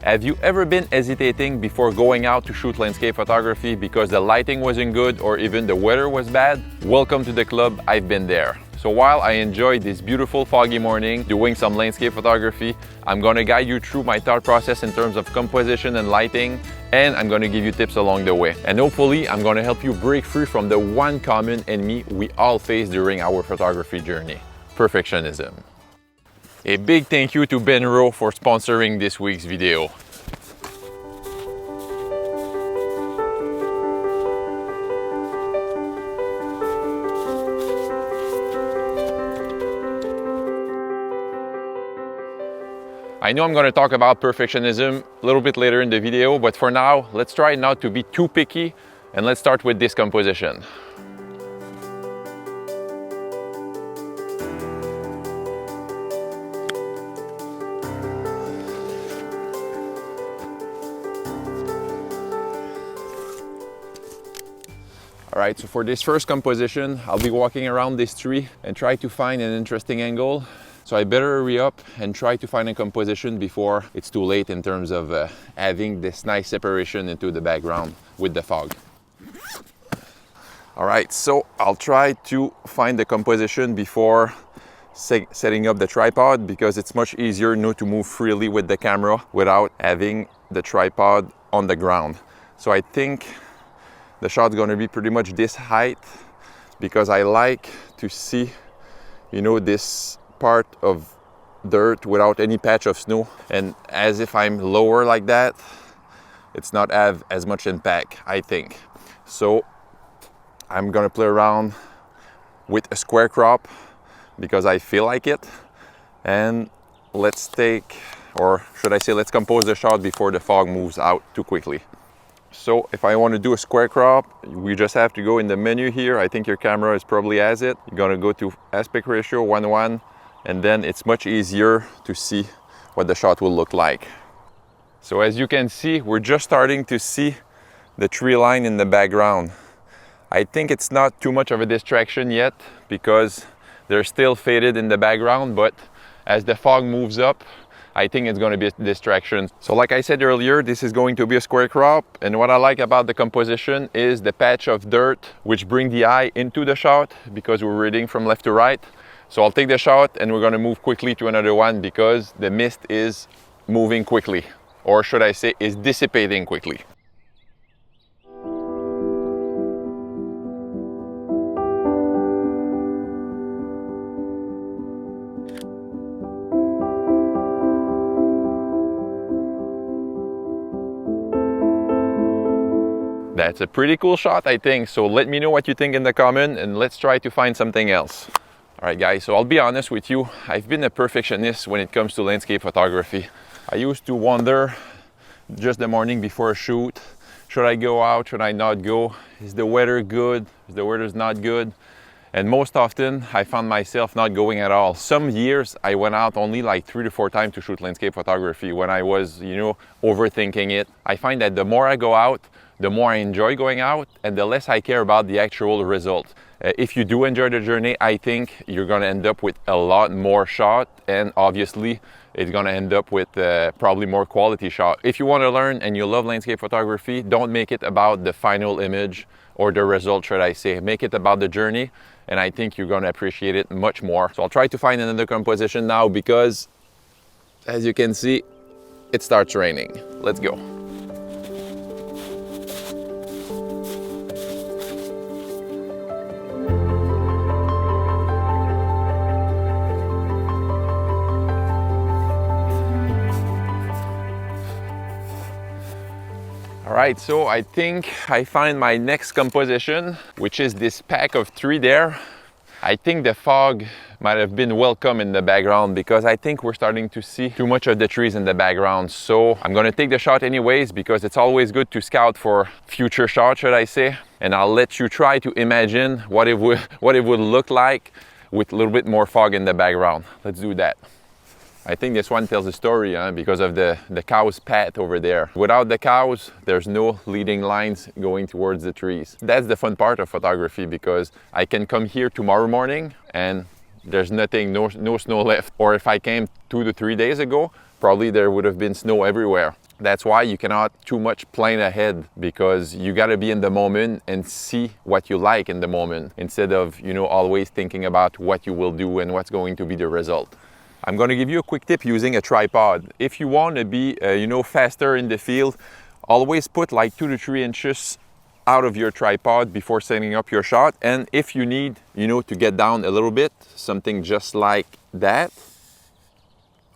Have you ever been hesitating before going out to shoot landscape photography because the lighting wasn't good or even the weather was bad? Welcome to the club, I've been there. So while I enjoy this beautiful foggy morning doing some landscape photography, I'm gonna guide you through my thought process in terms of composition and lighting, and I'm gonna give you tips along the way. And hopefully, I'm gonna help you break free from the one common enemy we all face during our photography journey: perfectionism. A big thank you to Ben Rowe for sponsoring this week's video. I know I'm going to talk about perfectionism a little bit later in the video, but for now, let's try not to be too picky and let's start with this composition. Alright, so for this first composition, I'll be walking around this tree and try to find an interesting angle. So I better hurry up and try to find a composition before it's too late in terms of having this nice separation into the background with the fog. Alright, so I'll try to find the composition before setting up the tripod, because it's much easier to move freely with the camera without having the tripod on the ground. So I think the shot's going to be pretty much this height, because I like to see, this part of dirt without any patch of snow. And as if I'm lower like that, it's not have as much impact, I think. So I'm going to play around with a square crop because I feel like it. And let's compose the shot before the fog moves out too quickly. So if I want to do a square crop, we just have to go in the menu here. I think your camera is probably has it. You're going to go to aspect ratio 1:1, and then it's much easier to see what the shot will look like. So as you can see, we're just starting to see the tree line in the background. I think it's not too much of a distraction yet because they're still faded in the background, but as the fog moves up, I think it's going to be a distraction. So like I said earlier, this is going to be a square crop, and what I like about the composition is the patch of dirt which bring the eye into the shot because we're reading from left to right. So I'll take the shot and we're going to move quickly to another one because the mist is moving quickly, or should I say is dissipating quickly. That's a pretty cool shot, I think. So let me know what you think in the comment and let's try to find something else. All right, guys, so I'll be honest with you. I've been a perfectionist when it comes to landscape photography. I used to wonder just the morning before a shoot, should I go out, should I not go? Is the weather good? Is the weather's not good? And most often, I found myself not going at all. Some years, I went out only like 3 to 4 times to shoot landscape photography when I was, overthinking it. I find that the more I go out, the more I enjoy going out and the less I care about the actual result. If you do enjoy the journey, I think you're going to end up with a lot more shot, and obviously it's going to end up with probably more quality shot. If you want to learn and you love landscape photography, don't make it about the final image or the result, should I say. Make it about the journey, and I think you're going to appreciate it much more. So I'll try to find another composition now because, as you can see, it starts raining. Let's go. Alright, so I think I find my next composition, which is this pack of tree there. I think the fog might have been welcome in the background because I think we're starting to see too much of the trees in the background. So I'm gonna take the shot anyways because it's always good to scout for future shots, should I say. And I'll let you try to imagine what it would look like with a little bit more fog in the background. Let's do that. I think this one tells a story because of the cow's path over there. Without the cows, there's no leading lines going towards the trees. That's the fun part of photography because I can come here tomorrow morning and there's nothing, no snow left. Or if I came 2 to 3 days ago, probably there would have been snow everywhere. That's why you cannot too much plan ahead, because you got to be in the moment and see what you like in the moment instead of, always thinking about what you will do and what's going to be the result. I'm going to give you a quick tip using a tripod. If you want to be, faster in the field, always put like 2 to 3 inches out of your tripod before setting up your shot. And if you need, to get down a little bit, something just like that,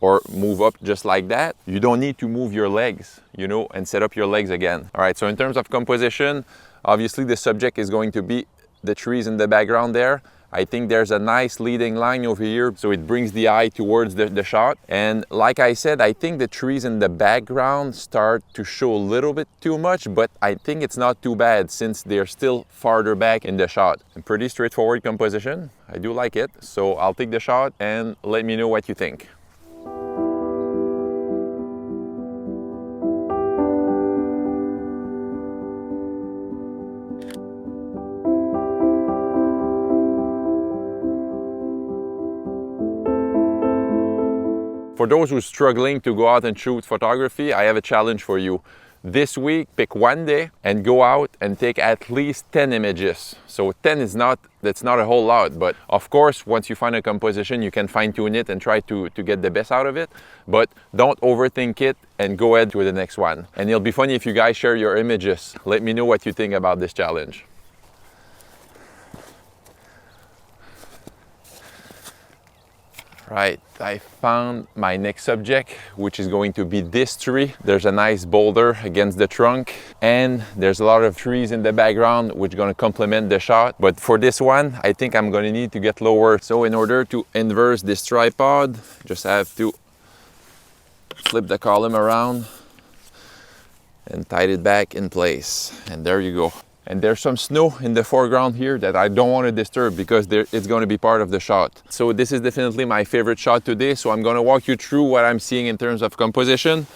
or move up just like that, you don't need to move your legs, and set up your legs again. All right, so in terms of composition, obviously the subject is going to be the trees in the background there. I think there's a nice leading line over here, so it brings the eye towards the shot. And like I said, I think the trees in the background start to show a little bit too much, but I think it's not too bad since they're still farther back in the shot. A pretty straightforward composition. I do like it. So I'll take the shot and let me know what you think. For those who are struggling to go out and shoot photography, I have a challenge for you. This week, pick one day and go out and take at least 10 images. So 10 that's not a whole lot, but of course, once you find a composition, you can fine tune it and try to get the best out of it. But don't overthink it and go ahead to the next one. And it'll be funny if you guys share your images. Let me know what you think about this challenge. Right, I found my next subject, which is going to be this tree. There's a nice boulder against the trunk, and there's a lot of trees in the background, which are going to complement the shot. But for this one, I think I'm going to need to get lower. So in order to inverse this tripod, just have to flip the column around and tight it back in place. And there you go. And there's some snow in the foreground here that I don't want to disturb because it's going to be part of the shot. So this is definitely my favorite shot today. So I'm going to walk you through what I'm seeing in terms of composition.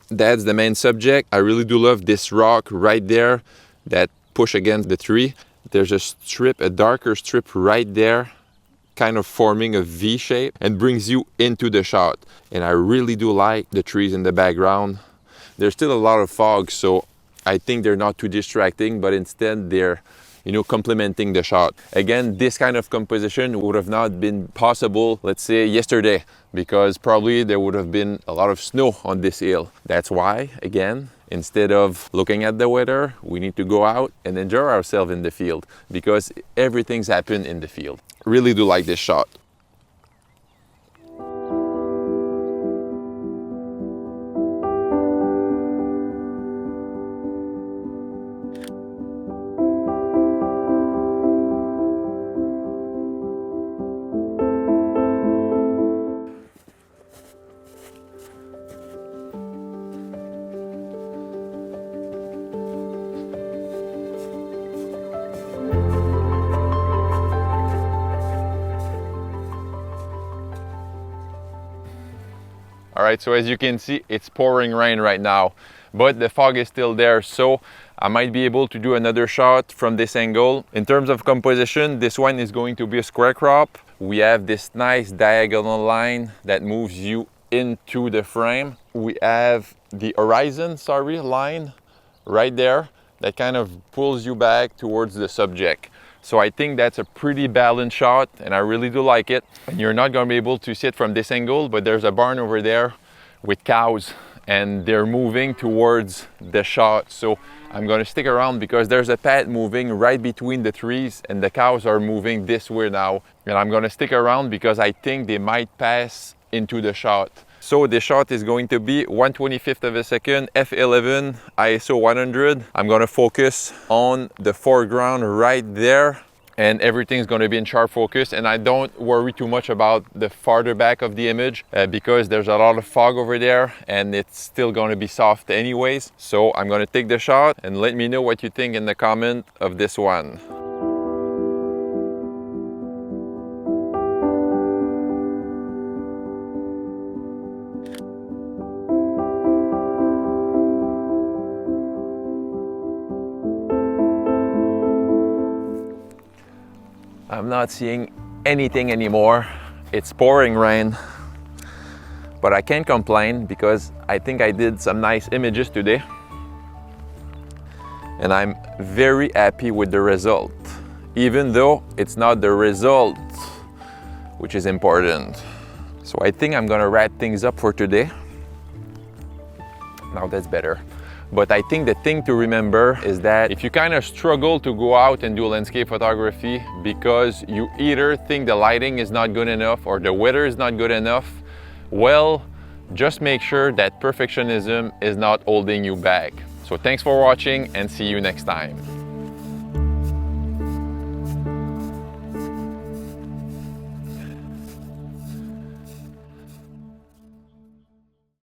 That's the main subject. I really do love this rock right there that push against the tree. There's a strip, a darker strip right there, kind of forming a V shape and brings you into the shot. And I really do like the trees in the background. There's still a lot of fog, so I think they're not too distracting, but instead they're, complementing the shot. Again, this kind of composition would have not been possible, let's say, yesterday, because probably there would have been a lot of snow on this hill. That's why, again, instead of looking at the weather, we need to go out and enjoy ourselves in the field, because everything's happened in the field. Really do like this shot. All right, so as you can see, it's pouring rain right now, but the fog is still there, so I might be able to do another shot from this angle. In terms of composition, this one is going to be a square crop. We have this nice diagonal line that moves you into the frame. We have the horizon, line right there that kind of pulls you back towards the subject. So I think that's a pretty balanced shot and I really do like it. And you're not going to be able to see it from this angle, but there's a barn over there with cows and they're moving towards the shot. So I'm going to stick around because there's a path moving right between the trees and the cows are moving this way now. And I'm going to stick around because I think they might pass into the shot. So the shot is going to be 1/25 of a second, f11, ISO 100. I'm going to focus on the foreground right there and everything's going to be in sharp focus. And I don't worry too much about the farther back of the image because there's a lot of fog over there and it's still going to be soft anyways. So I'm going to take the shot and let me know what you think in the comment of this one. I'm not seeing anything anymore. It's pouring rain, But I can't complain because I think I did some nice images today. And I'm very happy with the result, even though it's not the result which is important. So I think I'm gonna wrap things up for today. Now that's better. But I think the thing to remember is that if you kind of struggle to go out and do landscape photography because you either think the lighting is not good enough or the weather is not good enough, well, just make sure that perfectionism is not holding you back. So thanks for watching and see you next time.